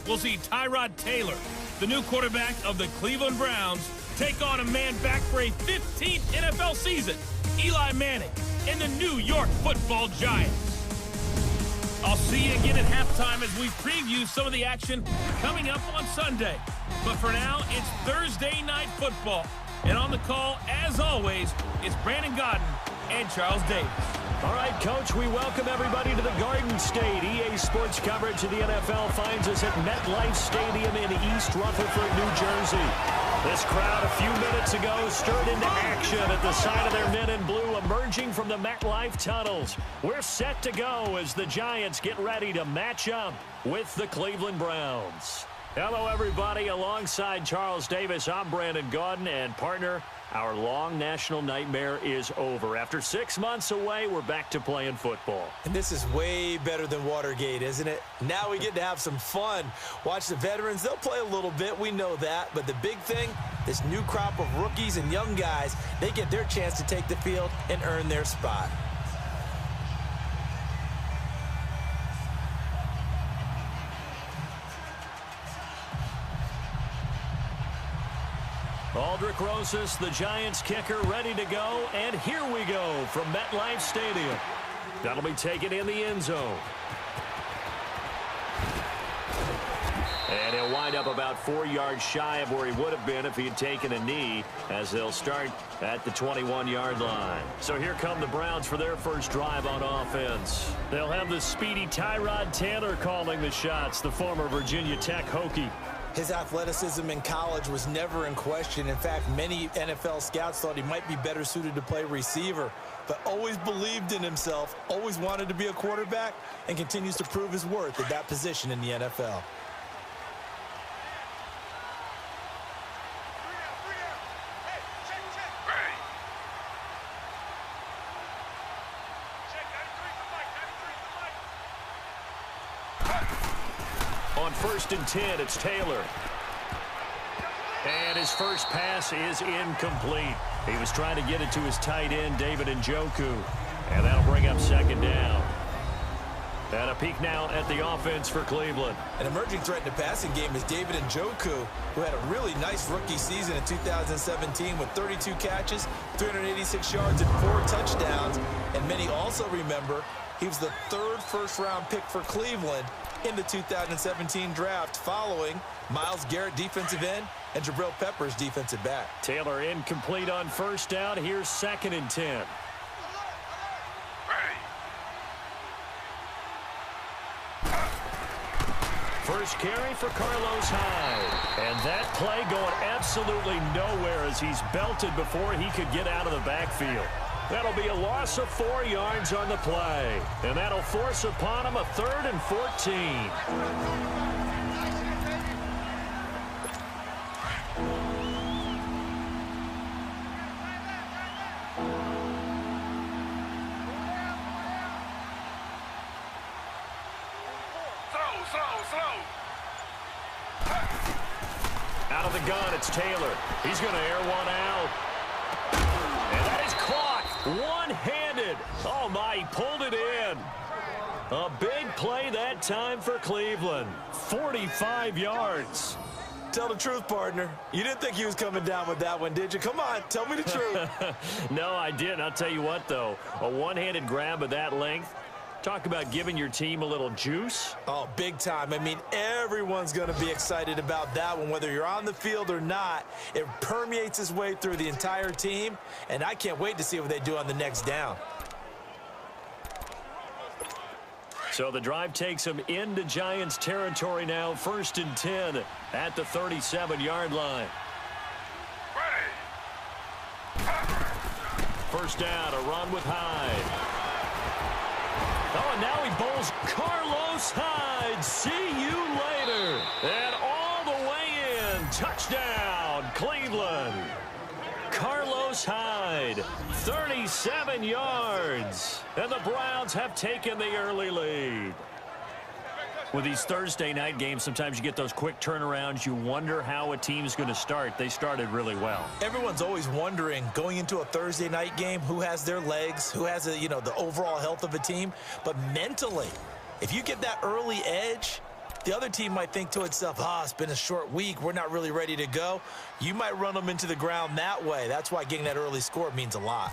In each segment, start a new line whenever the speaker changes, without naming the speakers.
we'll see Tyrod Taylor, the new quarterback of the Cleveland Browns, take on a man back for a 15th NFL season, Eli Manning, and the New York Football Giants. I'll see you again at halftime as we preview some of the action coming up on Sunday. But for now, it's Thursday Night Football. And on the call, as always, it's Brandon Gaudin and Charles Davis.
All right, Coach, we welcome everybody to the Garden State. EA Sports coverage of the NFL finds us at MetLife Stadium in East Rutherford, New Jersey. This crowd a few minutes ago stirred into action at the side of their men in blue emerging from the MetLife tunnels. We're set to go as the Giants get ready to match up with the Cleveland Browns. Hello, everybody. Alongside Charles Davis, I'm Brandon Gaudin, and partner, our long national nightmare is over. After 6 months away, we're back to playing football.
And this is way better than Watergate, isn't it? Now we get to have some fun. Watch the veterans. They'll play a little bit. We know that. But the big thing, this new crop of rookies and young guys, they get their chance to take the field and earn their spot.
Aldrick Rosas, the Giants kicker, ready to go. And here we go from MetLife Stadium. That'll be taken in the end zone. And he'll wind up about 4 yards shy of where he would have been if he had taken a knee, as they'll start at the 21-yard line. So here come the Browns for their first drive on offense. They'll have the speedy Tyrod Taylor calling the shots, the former Virginia Tech Hokie.
His athleticism in college was never in question. In fact, many NFL scouts thought he might be better suited to play receiver, but always believed in himself, always wanted to be a quarterback, and continues to prove his worth at that position in the NFL.
On 1st and 10, it's Taylor. And his first pass is incomplete. He was trying to get it to his tight end, David Njoku. And that'll bring up 2nd down. And a peek now at the offense for Cleveland.
An emerging threat in the passing game is David Njoku, who had a really nice rookie season in 2017 with 32 catches, 386 yards, and 4 touchdowns. And many also remember he was the 3rd first-round pick for Cleveland in the 2017 draft, following Myles Garrett, defensive end, and Jabril Peppers, defensive back.
Taylor incomplete on 1st down. Here's 2nd and 10. First carry for Carlos Hyde. And that play going absolutely nowhere as he's belted before he could get out of the backfield. That'll be a loss of 4 yards on the play. And that'll force upon him a 3rd and 14. Out of the gun, it's Taylor. He's going to air one out. And that is caught one-handed. Oh, my, he pulled it in. A big play that time for Cleveland. 45 yards.
Tell the truth, partner. You didn't think he was coming down with that one, did you? Come on, tell me the truth.
No, I didn't. I'll tell you what, though. A one-handed grab of that length. Talk about giving your team a little juice.
Oh, big time. I mean, everyone's going to be excited about that one, whether you're on the field or not. It permeates its way through the entire team, and I can't wait to see what they do on the next down.
So the drive takes them into Giants territory now. 1st and 10 at the 37-yard line. First down, a run with Hyde. Oh, and now he bowls Carlos Hyde. See you later. And all the way in. Touchdown, Cleveland. Carlos Hyde, 37 yards. And the Browns have taken the early lead. With these Thursday night games, sometimes you get those quick turnarounds. You wonder how a team's going to start. They started really well.
Everyone's always wondering, going into a Thursday night game, who has their legs, who has the overall health of a team. But mentally, if you get that early edge, The other team might think to itself, it's been a short week. We're not really ready to go. You might run them into the ground that way. That's why getting that early score means a lot.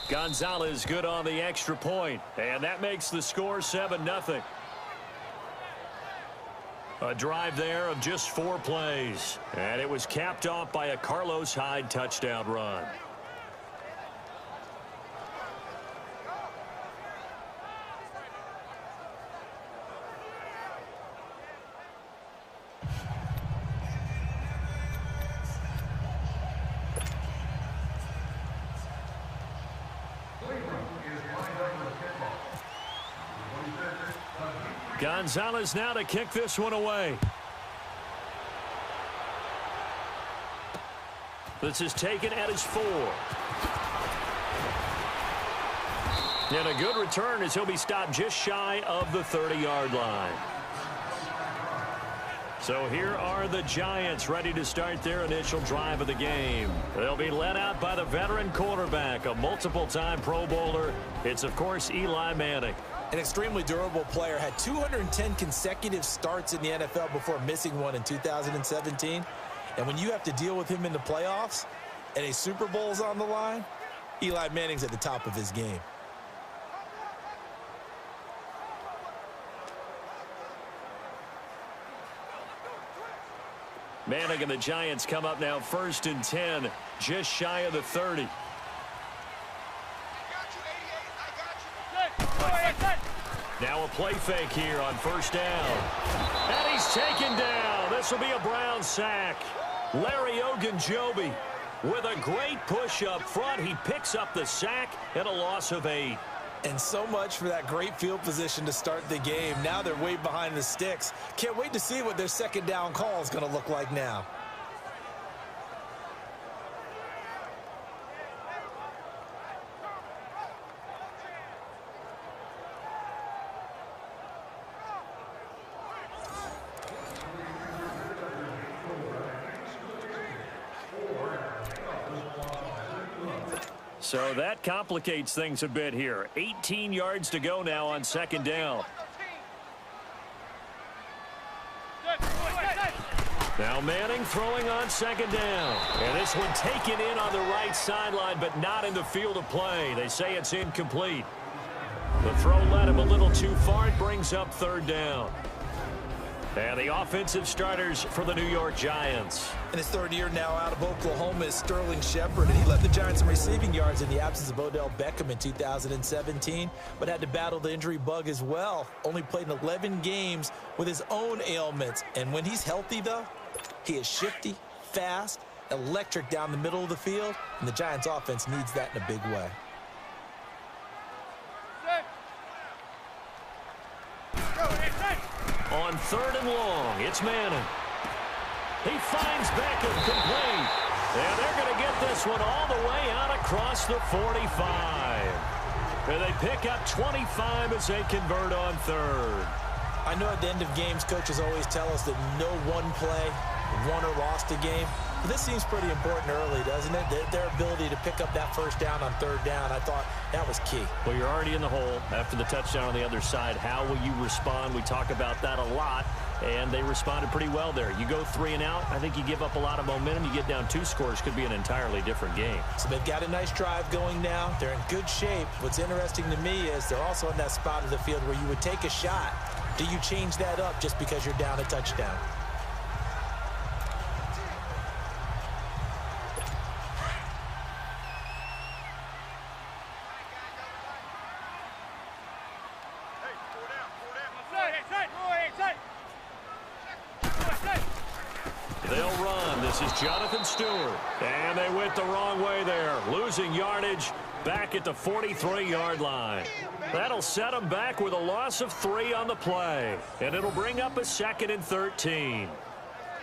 Gonzalez good on the extra point, and that makes the score 7-0. A drive there of just 4 plays, and it was capped off by a Carlos Hyde touchdown run. Gonzalez now to kick this one away. This is taken at his 4. And a good return as he'll be stopped just shy of the 30-yard line. So here are the Giants ready to start their initial drive of the game. They'll be led out by the veteran quarterback, a multiple-time Pro Bowler. It's, of course, Eli Manning.
An extremely durable player, had 210 consecutive starts in the NFL before missing one in 2017. And when you have to deal with him in the playoffs and a Super Bowl's on the line, Eli Manning's at the top of his game.
Manning and the Giants come up now 1st and 10, just shy of the 30. Now a play fake here on 1st down. And he's taken down. This will be a Brown sack. Larry Ogunjobi with a great push up front. He picks up the sack and a loss of 8.
And so much for that great field position to start the game. Now they're way behind the sticks. Can't wait to see what their 2nd down call is going to look like now.
So that complicates things a bit here. 18 yards to go now on 2nd down. Now Manning throwing on 2nd down. And this one taken in on the right sideline, but not in the field of play. They say it's incomplete. The throw led him a little too far. It brings up 3rd down. And the offensive starters for the New York Giants.
In his 3rd year now out of Oklahoma is Sterling Shepard, and he led the Giants in receiving yards in the absence of Odell Beckham in 2017, but had to battle the injury bug as well. Only played in 11 games with his own ailments, and when he's healthy, though, he is shifty, fast, electric down the middle of the field, and the Giants offense needs that in a big way.
On 3rd and long, it's Manning. He finds Beckham complete. And they're going to get this one all the way out across the 45. And they pick up 25 as they convert on 3rd.
I know at the end of games, coaches always tell us that no one play won or lost a game. But this seems pretty important early, doesn't it? Their ability to pick up that 1st down on 3rd down, I thought that was key.
Well, you're already in the hole after the touchdown on the other side. How will you respond? We talk about that a lot, and they responded pretty well there. You go 3 and out, I think you give up a lot of momentum. You get down 2 scores, could be an entirely different game.
So they've got a nice drive going now. They're in good shape. What's interesting to me is they're also in that spot of the field where you would take a shot. Do you change that up just because you're down a touchdown?
They'll run. This is Jonathan Stewart. And they went the wrong way there. Losing yardage back at the 43-yard line. That'll set them back with a loss of 3 on the play. And it'll bring up a 2nd and 13.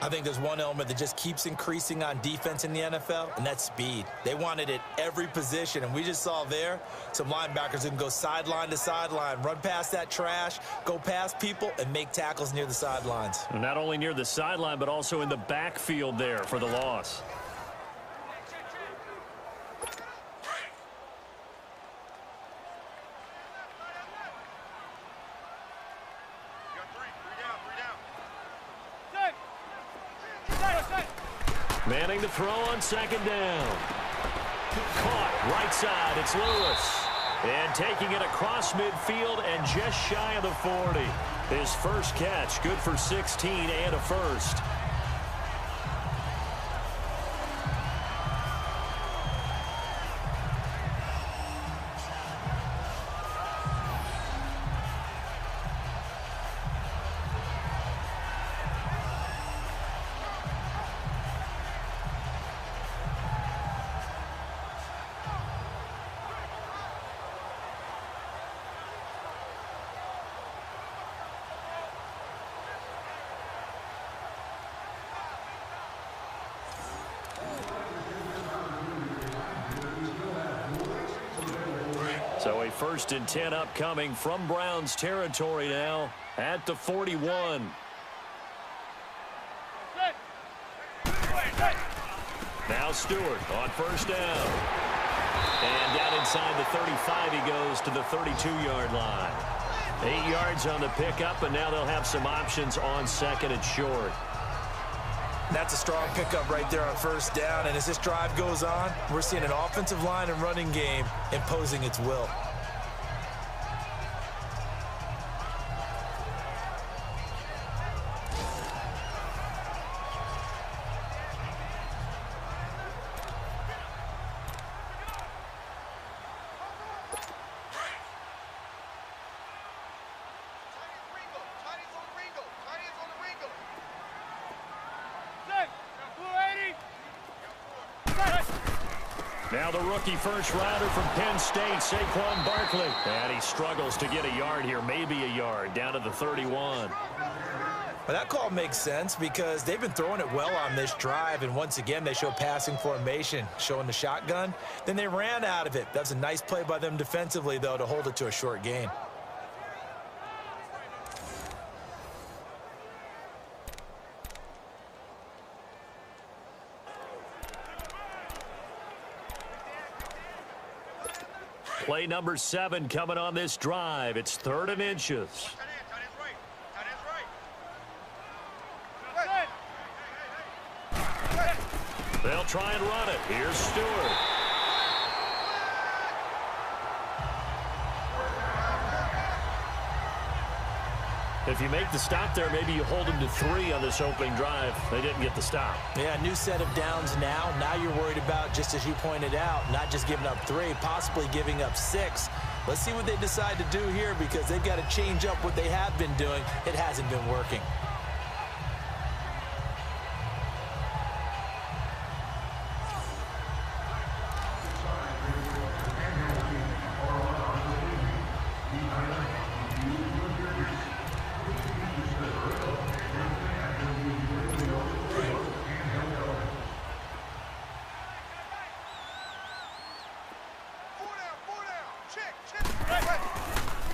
I think there's one element that just keeps increasing on defense in the NFL, and that's speed. They want it at every position, and we just saw there some linebackers who can go sideline to sideline, run past that trash, go past people, and make tackles near the sidelines.
And not only near the sideline, but also in the backfield there for the loss. Manning to throw on second down. Caught right side. It's Lewis. And taking it across midfield and just shy of the 40. His first catch, good for 16 and a first. So a 1st and 10 upcoming from Browns territory now at the 41. Now Stewart on first down. And down inside the 35 he goes to the 32-yard line. 8 yards on the pickup, and now they'll have some options on second and short.
That's a strong pickup right there on first down, and as this drive goes on, we're seeing an offensive line and running game imposing its will.
Now the rookie first rounder from Penn State, Saquon Barkley. And he struggles to get a yard here, maybe a yard, down to the 31.
Well, that call makes sense because they've been throwing it well on this drive, and once again they show passing formation, showing the shotgun. Then they ran out of it. That's a nice play by them defensively, though, to hold it to a short gain.
Play number 7 coming on this drive. It's 3rd and inches. They'll try and run it. Here's Stewart. If you make the stop there, maybe you hold them to 3 on this opening drive. They didn't get the stop.
Yeah, new set of downs now. Now you're worried about, just as you pointed out, not just giving up 3, possibly giving up 6. Let's see what they decide to do here because they've got to change up what they have been doing. It hasn't been working.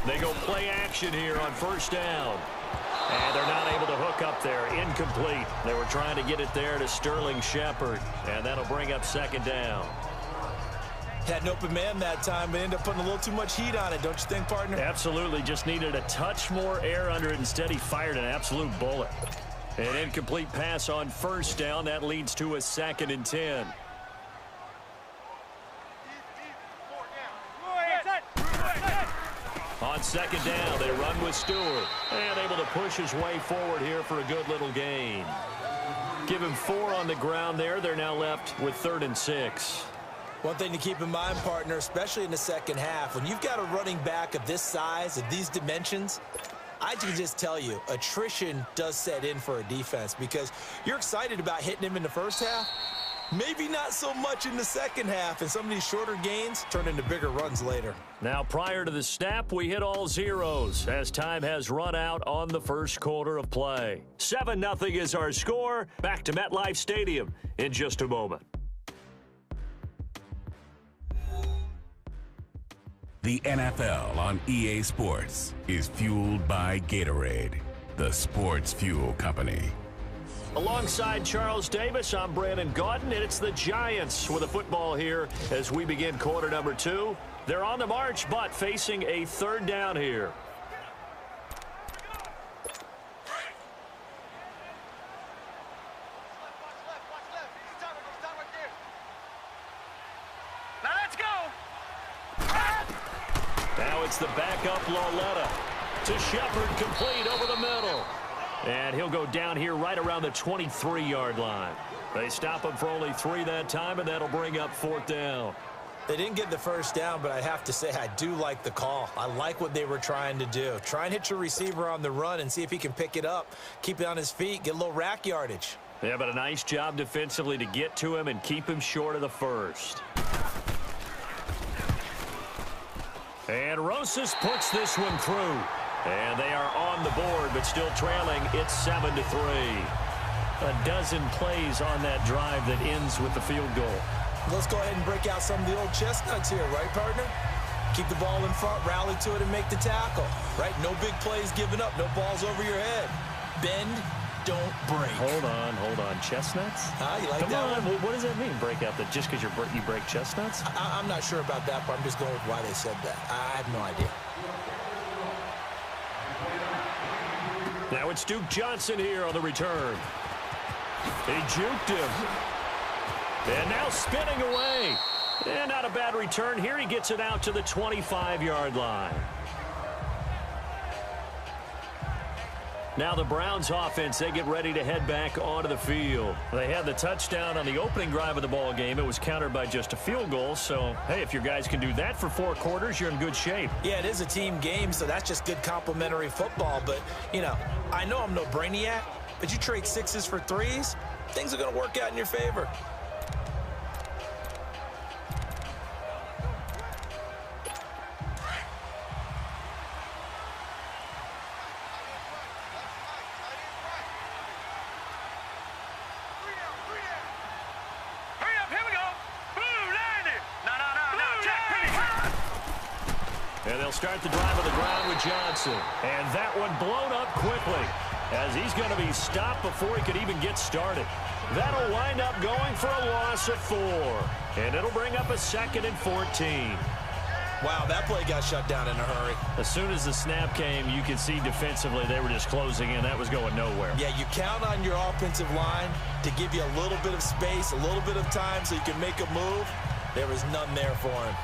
They go play action here on first down. And they're not able to hook up there. Incomplete. They were trying to get it there to Sterling Shepard. And that'll bring up second down.
Had an open man that time, but ended up putting a little too much heat on it, don't you think, partner?
Absolutely. Just needed a touch more air under it. Instead, he fired an absolute bullet. An incomplete pass on first down. That leads to a 2nd and 10. On second down, they run with Stewart. And able to push his way forward here for a good little gain. Give him 4 on the ground there. They're now left with 3rd and 6.
One thing to keep in mind, partner, especially in the second half, when you've got a running back of this size, of these dimensions, I can just tell you, attrition does set in for a defense because you're excited about hitting him in the first half. Maybe not so much in the second half, and some of these shorter gains turn into bigger runs later.
Now, prior to the snap, we hit all zeros as time has run out on the first quarter of play. 7-0 is our score. Back to MetLife Stadium in just a moment.
The NFL on EA Sports is fueled by Gatorade, the sports fuel company.
Alongside Charles Davis, I'm Brandon Gaudin, and it's the Giants with a football here as we begin quarter number 2. They're on the march, but facing a 3rd down here. It's the backup Loletta to Shepard, complete over the middle. And he'll go down here right around the 23-yard line. They stop him for only 3 that time, and that'll bring up 4th down.
They didn't get the first down, but I have to say I do like the call. I like what they were trying to do. Try and hit your receiver on the run and see if he can pick it up, keep it on his feet, get a little rack yardage.
Yeah, but a nice job defensively to get to him and keep him short of the first. And Rosas puts this one through. And they are on the board, but still trailing. It's 7-3. A dozen plays on that drive that ends with the field goal.
Let's go ahead and break out some of the old chestnuts here, right, partner? Keep the ball in front, rally to it, and make the tackle, right? No big plays given up, no balls over your head. Bend, don't break.
Hold on. Chestnuts?
You like
Come
that
on.
one?
What does that mean, break out? That just because you break chestnuts?
I'm not sure about that, but I'm just going with why they said that. I have no idea.
Now it's Duke Johnson here on the return. He juked him. And now spinning away. And not a bad return. Here he gets it out to the 25-yard line. Now the Browns offense, they get ready to head back onto the field. They had the touchdown on the opening drive of the ball game. It was countered by just a field goal. So, hey, if your guys can do that for 4 quarters, you're in good shape.
Yeah, it is a team game, so that's just good complimentary football. But, you know, I know I'm no brainiac, but you trade 6s for 3s, things are going to work out in your favor.
And they'll start the drive on the ground with Johnson. And that one blown up quickly as he's going to be stopped before he could even get started. That'll wind up going for a loss of 4. And it'll bring up a 2nd and 14.
Wow, that play got shut down in a hurry.
As soon as the snap came, you could see defensively they were just closing in. That was going nowhere.
Yeah, you count on your offensive line to give you a little bit of space, a little bit of time so you can make a move. There was none there for him.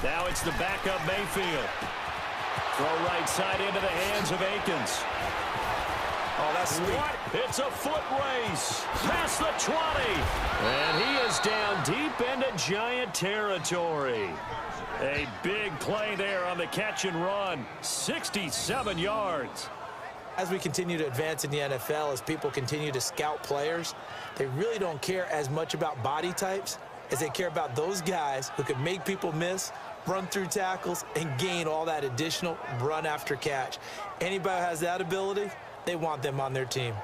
Now it's the backup Mayfield. Throw right side into the hands of Akins.
Oh, that's sweet.
What? It's a foot race. Past the 20. And he is down deep into Giant territory. A big play there on the catch and run. 67 yards.
As we continue to advance in the NFL, as people continue to scout players, they really don't care as much about body types as they care about those guys who can make people miss, run through tackles, and gain all that additional run after catch. Anybody who has that ability, they want them on their team.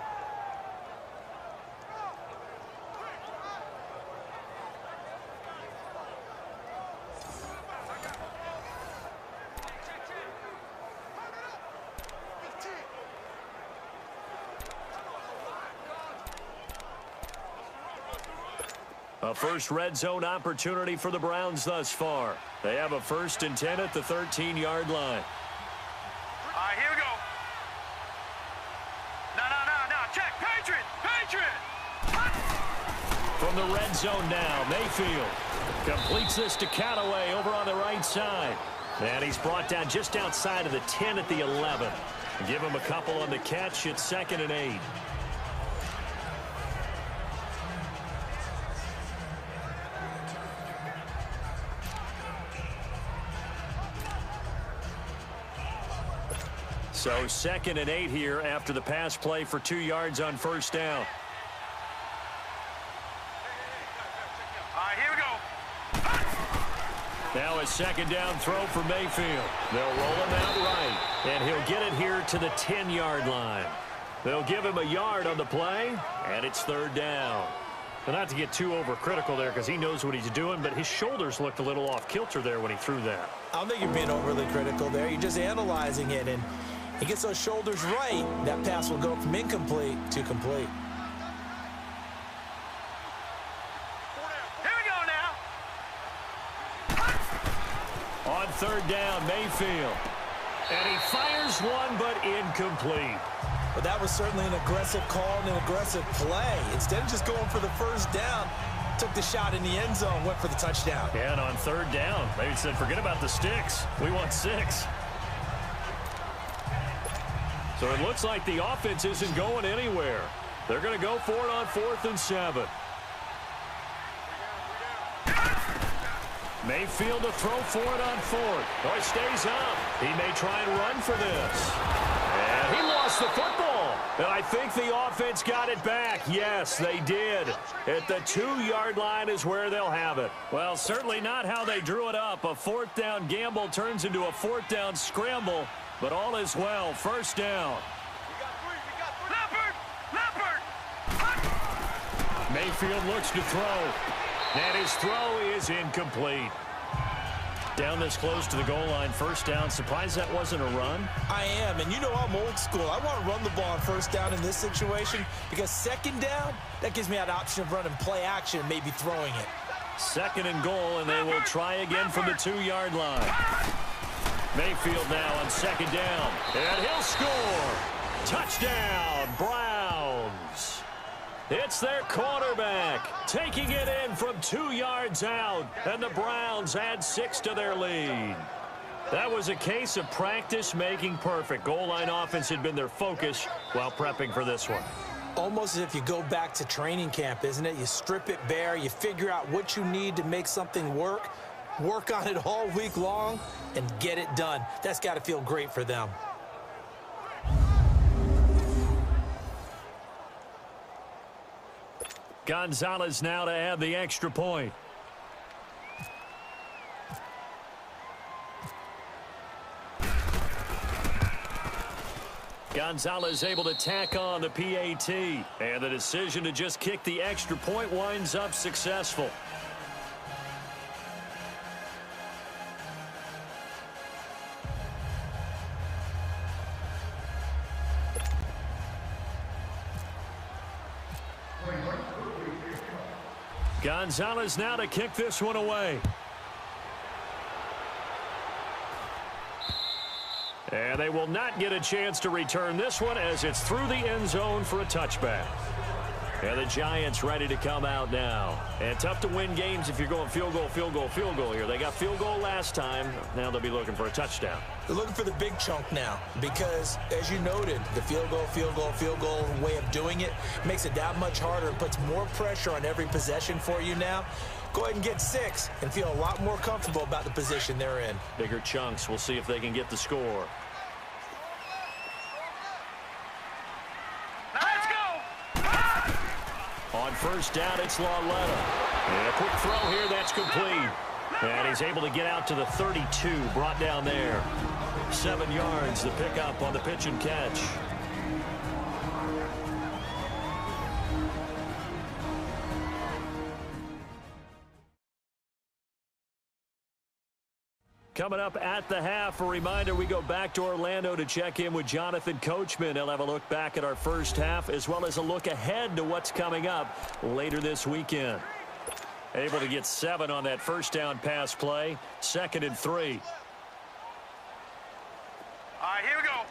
A first red zone opportunity for the Browns thus far. They have a 1st and 10 at the 13-yard line.
All right, here we go. No. Check. Patriot.
From the red zone now, Mayfield completes this to Callaway over on the right side. And he's brought down just outside of the 10 at the 11. Give him a couple on the catch. It's 2nd and 8. So 2nd and 8 here after the pass play for 2 yards on 1st down.
All right, here we go.
Now a 2nd down throw for Mayfield. They'll roll him out right, and he'll get it here to the 10-yard line. They'll give him a yard on the play, and it's 3rd down. But not to get too overcritical there because he knows what he's doing, but his shoulders looked a little off kilter there when he threw that.
I don't think you're being overly critical there. You're just analyzing it, and he gets those shoulders right, that pass will go from incomplete to complete.
Here we go now.
On 3rd down, Mayfield. And he fires one, but incomplete.
But that was certainly an aggressive call and an aggressive play. Instead of just going for the first down, took the shot in the end zone, went for the touchdown.
Yeah, and on third down, they said, forget about the sticks. We want 6. So it looks like the offense isn't going anywhere. They're going to go for it on 4th and 7. Mayfield to throw for it on 4th. Oh, it stays up. He may try and run for this. And he lost the football. And I think the offense got it back. Yes, they did. At the 2-yard line is where they'll have it. Well, certainly not how they drew it up. A 4th down gamble turns into a 4th down scramble. But all is well. First down. Mayfield looks to throw. And his throw is incomplete. Down this close to the goal line, first down. Surprised that wasn't a run?
I am, and you know I'm old school. I want to run the ball on first down in this situation because second down, that gives me that option of running play action and maybe throwing it.
2nd and goal, and they will try again from the 2-yard line. Mayfield now on 2nd down, and he'll score. Touchdown, Browns. It's their quarterback taking it in from 2 yards out, and the Browns add 6 to their lead. That was a case of practice making perfect. Goal line offense had been their focus while prepping for this one.
Almost as if you go back to training camp, isn't it? You strip it bare, you figure out what you need to make something work on it all week long, and get it done. That's got to feel great for them.
Gonzalez now to add the extra point. Gonzalez able to tack on the PAT. And the decision to just kick the extra point winds up successful. Gonzalez now to kick this one away. And they will not get a chance to return this one as it's through the end zone for a touchback. And the Giants ready to come out now. And tough to win games if you're going field goal, field goal, field goal here. They got field goal last time. Now they'll be looking for a touchdown.
They're looking for the big chunk now because, as you noted, the field goal way of doing it makes it that much harder and puts more pressure on every possession for you now. Go ahead and get 6 and feel a lot more comfortable about the position they're in.
Bigger chunks. We'll see if they can get the score. On first down, it's Lauletta. And a quick throw here, that's complete. And he's able to get out to the 32, brought down there. 7 yards, the pickup on the pitch and catch. Coming up at the half, a reminder, we go back to Orlando to check in with Jonathan Coachman. He'll have a look back at our first half as well as a look ahead to what's coming up later this weekend. Able to get 7 on that first down pass play. 2nd and 3.
All right, here we go.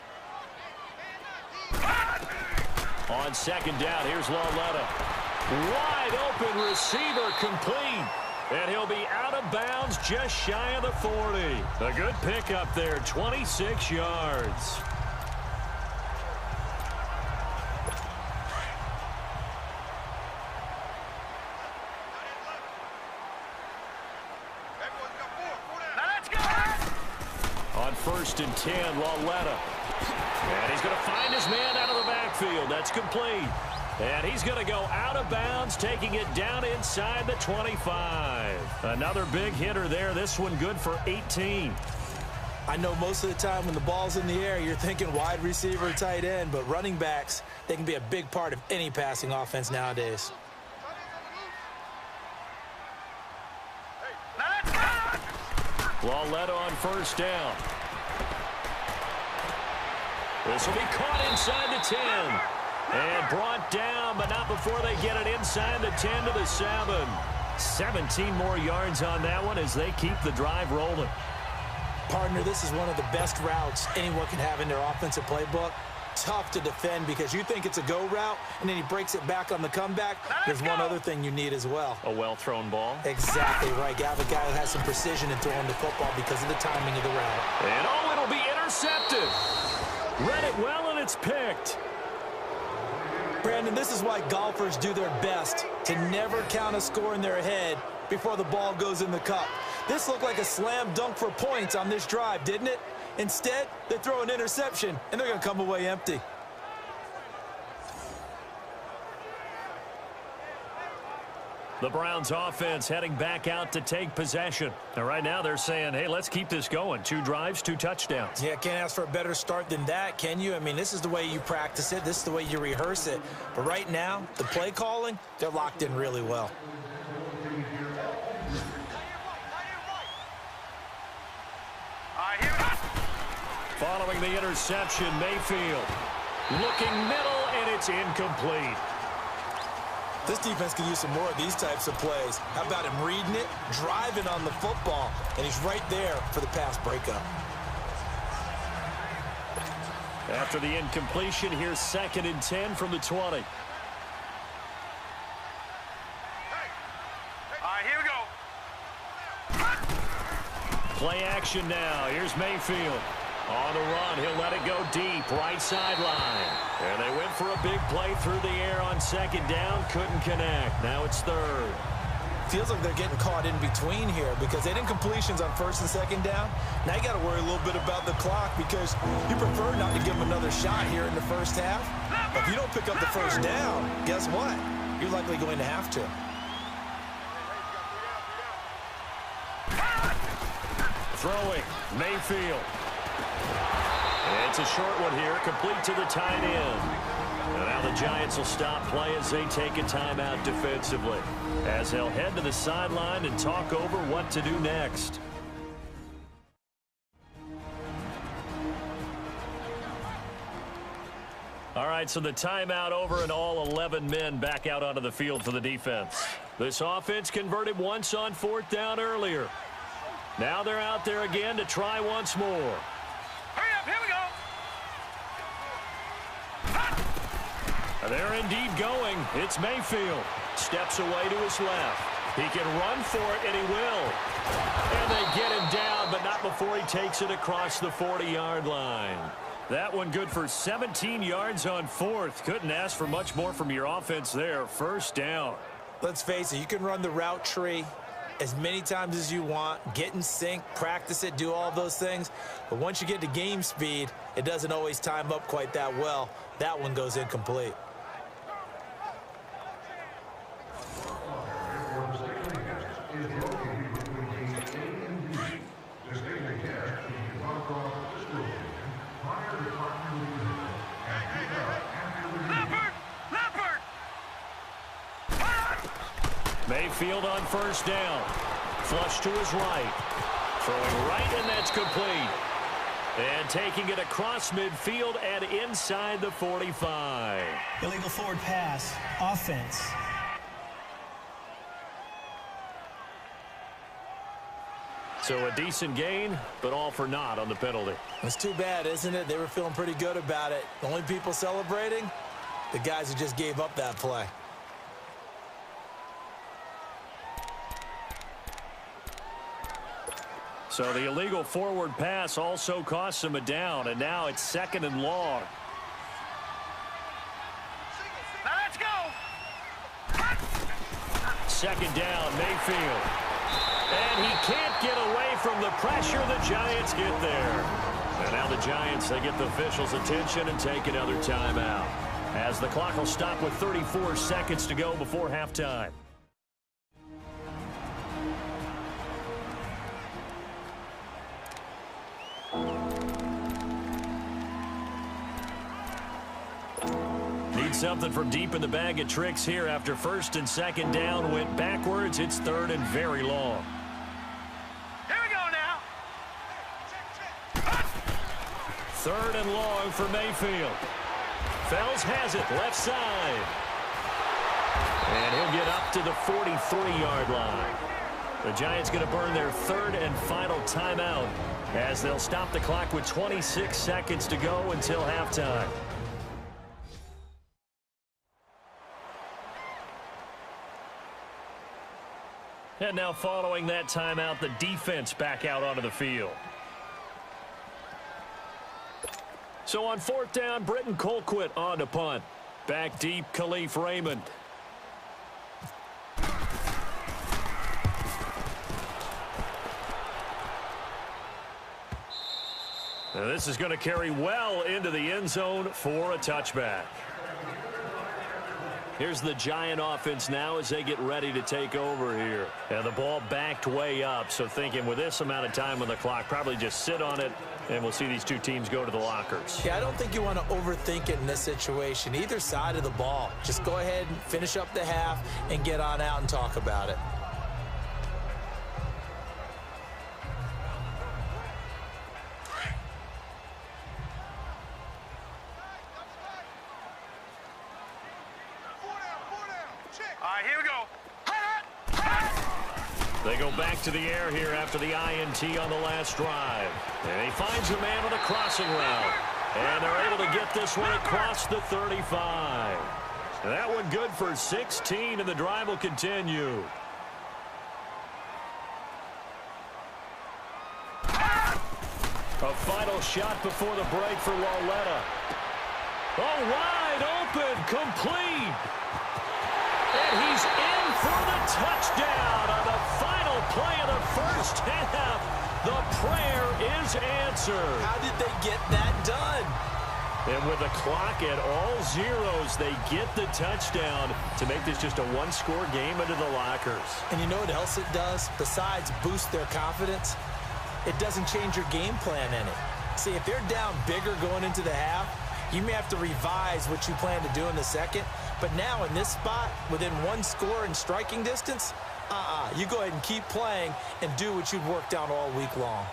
On 2nd down, here's Lauletta. Wide open receiver complete. And he'll be out of bounds just shy of the 40. A good pickup there, 26 yards.
Now let's go.
On 1st and 10, Lauletta. And he's going to find his man out of the backfield. That's complete. And he's going to go out of bounds, taking it down inside the 25. Another big hitter there. This one good for 18.
I know most of the time when the ball's in the air, you're thinking wide receiver, tight end, but running backs, they can be a big part of any passing offense nowadays.
Now let's go.
Lauletta on first down. This will be caught inside the 10. And brought down, but not before they get it inside the 10 to the 7. 17 more yards on that one as they keep the drive rolling.
Partner, this is one of the best routes anyone can have in their offensive playbook. Tough to defend because you think it's a go route, and then he breaks it back on the comeback. There's one other thing you need as well.
A well-thrown ball.
Exactly right. You have a guy who has some precision in throwing the football because of the timing of the route.
And oh, it'll be intercepted. Read it well, and it's picked.
Brandon, this is why golfers do their best to never count a score in their head before the ball goes in the cup. This looked like a slam dunk for points on this drive, didn't it? Instead, they throw an interception, and they're going to come away empty.
The Browns offense heading back out to take possession. And right now they're saying, hey, let's keep this going. 2 drives, 2 touchdowns.
Yeah, can't ask for a better start than that, can you? I mean, this is the way you practice it. This is the way you rehearse it. But right now, the play calling, they're locked in really well.
Following the interception, Mayfield looking middle, and it's incomplete.
This defense can use some more of these types of plays. How about him reading it, driving on the football, and he's right there for the pass breakup.
After the incompletion, here's 2nd and 10 from the 20.
All right, here we go.
Play action now. Here's Mayfield. On the run, he'll let it go deep, right sideline. And they went for a big play through the air on 2nd down, couldn't connect. Now it's 3rd.
Feels like they're getting caught in between here because they didn't completions on 1st and 2nd down. Now you got to worry a little bit about the clock because you prefer not to give them another shot here in the first half. But if you don't pick up the 1st down, guess what? You're likely going to have to.
Throwing, Mayfield. It's a short one here, complete to the tight end. And now the Giants will stop play as they take a timeout defensively, as they'll head to the sideline and talk over what to do next. All right, so the timeout over and all 11 men back out onto the field for the defense. This offense converted once on 4th down earlier. Now they're out there again to try once more.
Hurry up, here we go.
They're indeed going. It's Mayfield. Steps away to his left. He can run for it, and he will. And they get him down, but not before he takes it across the 40-yard line. That one good for 17 yards on 4th. Couldn't ask for much more from your offense there. 1st down.
Let's face it, you can run the route tree as many times as you want, get in sync, practice it, do all those things. But once you get to game speed, it doesn't always time up quite that well. That one goes incomplete.
Mayfield on 1st down. Flush to his right. Throwing right, and that's complete. And taking it across midfield and inside the 45.
Illegal forward pass. Offense.
So a decent gain, but all for naught on the penalty.
It's too bad, isn't it? They were feeling pretty good about it. The only people celebrating, the guys who just gave up that play.
So the illegal forward pass also costs him a down, and now it's 2nd and long.
Now let's go.
2nd down, Mayfield. And he can't get away from the pressure. The Giants get there. And now the Giants, they get the officials' attention and take another timeout, as the clock will stop with 34 seconds to go before halftime. Something from deep in the bag of tricks here after 1st and 2nd down went backwards. It's 3rd and very long.
Here we go now.
3rd and long for Mayfield. Fells has it left side. And he'll get up to the 43-yard line. The Giants going to burn their third and final timeout as they'll stop the clock with 26 seconds to go until halftime. And now following that timeout, the defense back out onto the field. So on fourth down, Britton Colquitt on to punt. Back deep, Khalif Raymond. Now this is going to carry well into the end zone for a touchback. Here's the Giant offense now as they get ready to take over here. And the ball backed way up, so thinking with this amount of time on the clock, probably just sit on it, and we'll see these two teams go to the lockers.
Yeah, I don't think you want to overthink it in this situation. Either side of the ball. Just go ahead and finish up the half and get on out and talk about it.
Here we go.
They go back to the air here after the INT on the last drive. And he finds a man on the crossing route. And they're able to get this one across the 35. And that one good for 16, and the drive will continue. A final shot before the break for Lauletta. Oh, wide open, complete. And he's in for the touchdown on the final play of the first half. The prayer is answered.
How did they get that done?
And with the clock at all zeros, they get the touchdown to make this just a one-score game into the lockers.
And you know what else it does? Besides boost their confidence, it doesn't change your game plan any. See, if they're down bigger going into the half, you may have to revise what you plan to do in the second. But now in this spot, within one score in striking distance, you go ahead and keep playing and do what you've worked out all week long.